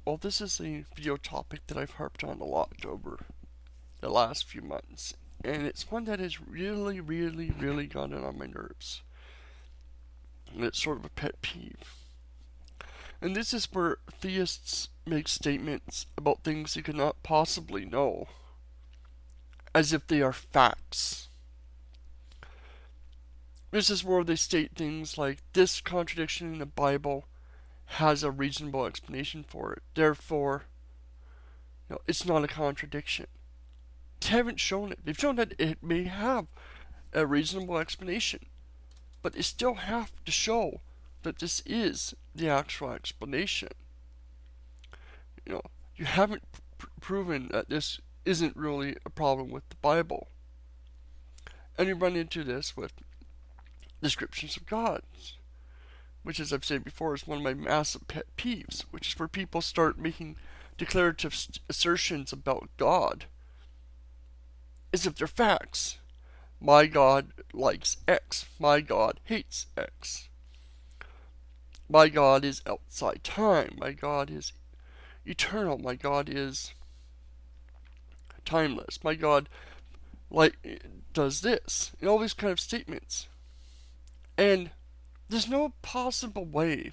Well, this is a video topic that I've harped on a lot over the last few months, and it's one that has really gotten on my nerves. And it's sort of a pet peeve. And this is where theists make statements about things they could not possibly know, as if they are facts. This is where they state things like, this contradiction in the Bible has a reasonable explanation for it. Therefore, it's not a contradiction. They haven't shown it. They've shown that it may have a reasonable explanation, but they still have to show that this is the actual explanation. You haven't proven that this isn't really a problem with the Bible. And you run into this with descriptions of God, which, as I've said before, is one of my massive pet peeves, which is where people start making declarative assertions about God as if they're facts. My God likes X. My God hates X. My God is outside time. My God is eternal. My God is timeless. My God does this. And all these kind of statements. And there's no possible way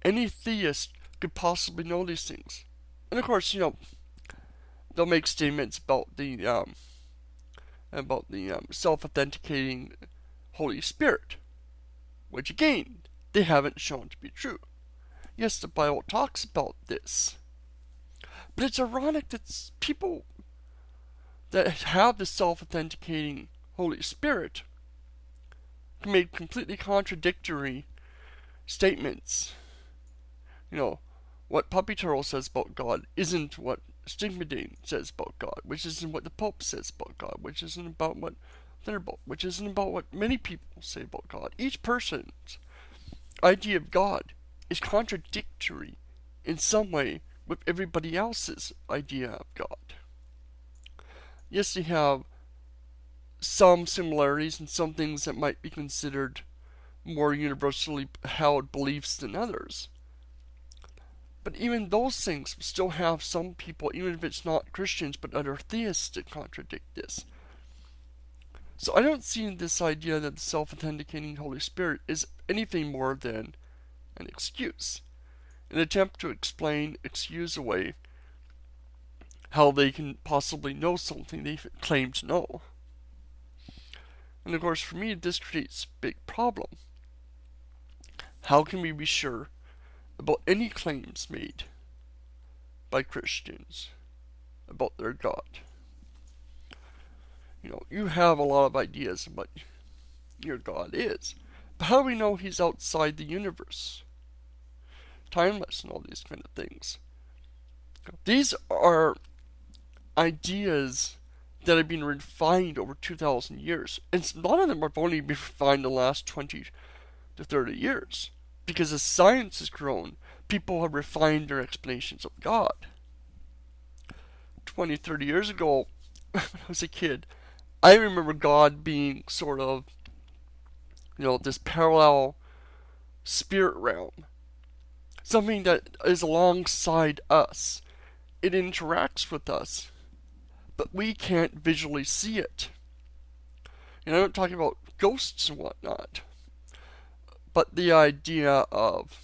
any theist could possibly know these things. And of course, they'll make statements about the self-authenticating Holy Spirit, which again, they haven't shown to be true. Yes, the Bible talks about this, but it's ironic that people that have the self-authenticating Holy Spirit made completely contradictory statements. What Puppy Turtle says about God isn't what Stigmadine says about God, which isn't what the Pope says about God, which isn't about what Thunderbolt, which isn't about what many people say about God. Each person's idea of God is contradictory in some way with everybody else's idea of God. Yes, they have some similarities and some things that might be considered more universally held beliefs than others. But even those things still have some people, even if it's not Christians, but other theists, that contradict this. So I don't see this idea that the self-authenticating Holy Spirit is anything more than an excuse. An attempt to excuse away how they can possibly know something they claim to know. And of course, for me, this creates a big problem. How can we be sure about any claims made by Christians about their God? You have a lot of ideas about your God is, but how do we know he's outside the universe, timeless, and all these kind of things? These are ideas that have been refined over 2,000 years, and a lot of them have only been refined in the last 20 to 30 years. Because as science has grown, people have refined their explanations of God. 20, 30 years ago, when I was a kid, I remember God being sort of, this parallel spirit realm. Something that is alongside us. It interacts with us, but we can't visually see it. And I'm not talking about ghosts and whatnot, but the idea of,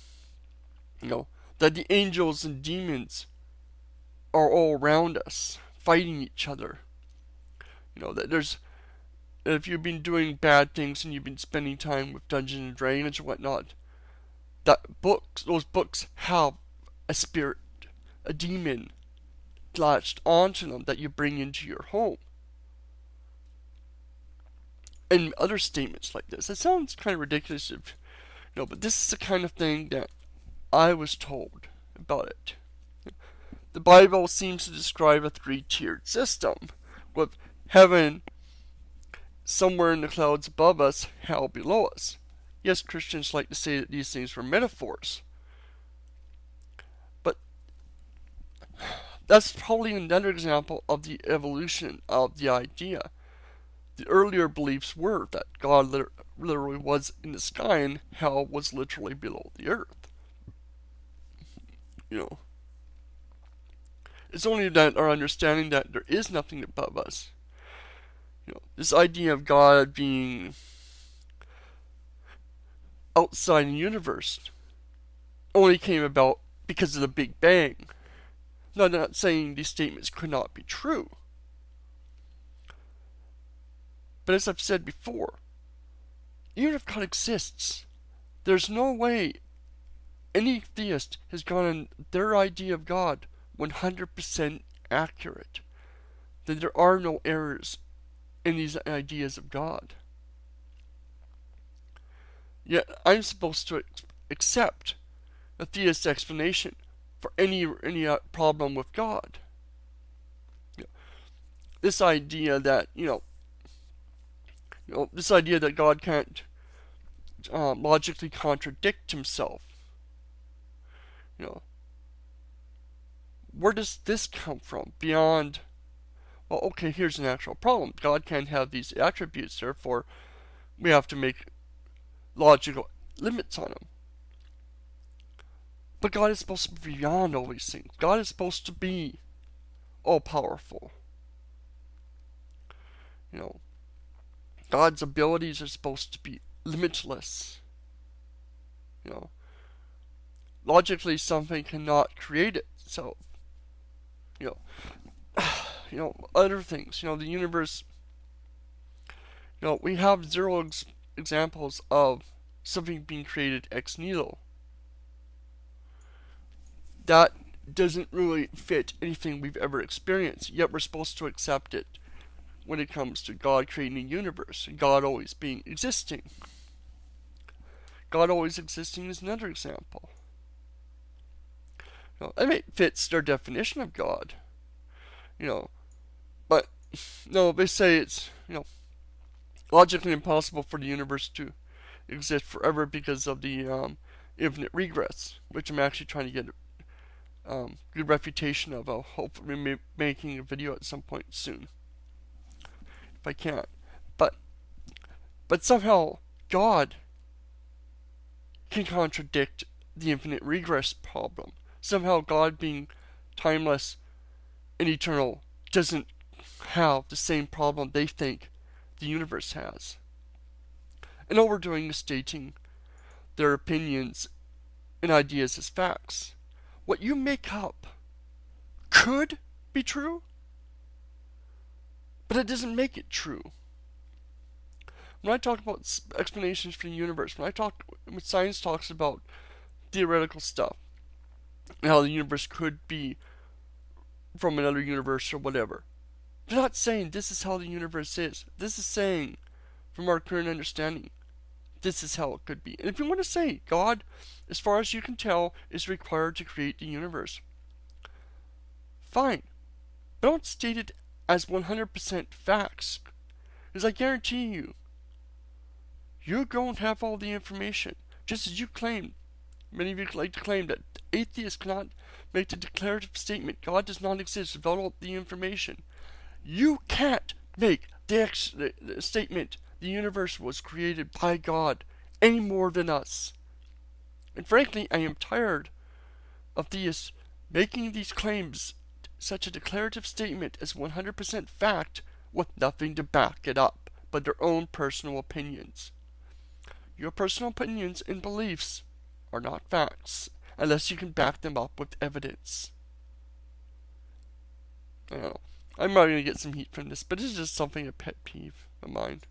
that the angels and demons are all around us, fighting each other. That if you've been doing bad things and you've been spending time with Dungeons and Dragons and whatnot, those books have a spirit, a demon, latched onto them that you bring into your home. And other statements like this. It sounds kind of ridiculous, but this is the kind of thing that I was told about it. The Bible seems to describe a three-tiered system, with heaven somewhere in the clouds above us, hell below us. Yes, Christians like to say that these things were metaphors, but that's probably another example of the evolution of the idea. The earlier beliefs were that God literally was in the sky and hell was literally below the earth. You know, it's only that our understanding that there is nothing above us. This idea of God being outside the universe only came about because of the Big Bang. Now, I'm not saying these statements could not be true, but as I've said before, even if God exists, there's no way any theist has gotten their idea of God 100% accurate. That there are no errors in these ideas of God. Yet I'm supposed to accept a theist explanation for any problem with God. This idea that this idea that God can't logically contradict himself. Where does this come from? Beyond, well, okay, here's an actual problem. God can't have these attributes, therefore we have to make logical limits on him. But God is supposed to be beyond all these things. God is supposed to be all-powerful. God's abilities are supposed to be limitless. Logically, something cannot create itself. Other things. The universe. We have zero examples of something being created ex nihilo. That doesn't really fit anything we've ever experienced, yet we're supposed to accept it when it comes to God creating a universe, and God always being existing. God always existing is another example. It fits their definition of God. But no, they say it's logically impossible for the universe to exist forever because of the infinite regress, which I'm actually trying to get good refutation of. I'll hopefully be making a video at some point soon, if I can. But somehow God can contradict the infinite regress problem. Somehow God, being timeless and eternal, doesn't have the same problem they think the universe has. And all we're doing is stating their opinions and ideas as facts. What you make up could be true, but it doesn't make it true. When I talk about explanations for the universe, when science talks about theoretical stuff, and how the universe could be from another universe or whatever, they're not saying this is how the universe is. This is saying, from our current understanding, this is how it could be. And if you want to say God, as far as you can tell, is required to create the universe, fine. But don't state it as 100% facts. Because I guarantee you, you don't have all the information. Just as you claim, many of you like to claim that atheists cannot make the declarative statement, God does not exist without all the information. You can't make the statement, the universe was created by God, any more than us. And frankly, I am tired of theists making these claims, such a declarative statement as 100% fact, with nothing to back it up but their own personal opinions. Your personal opinions and beliefs are not facts, unless you can back them up with evidence. I don't know. I'm probably going to get some heat from this, but it's just something, a pet peeve of mine.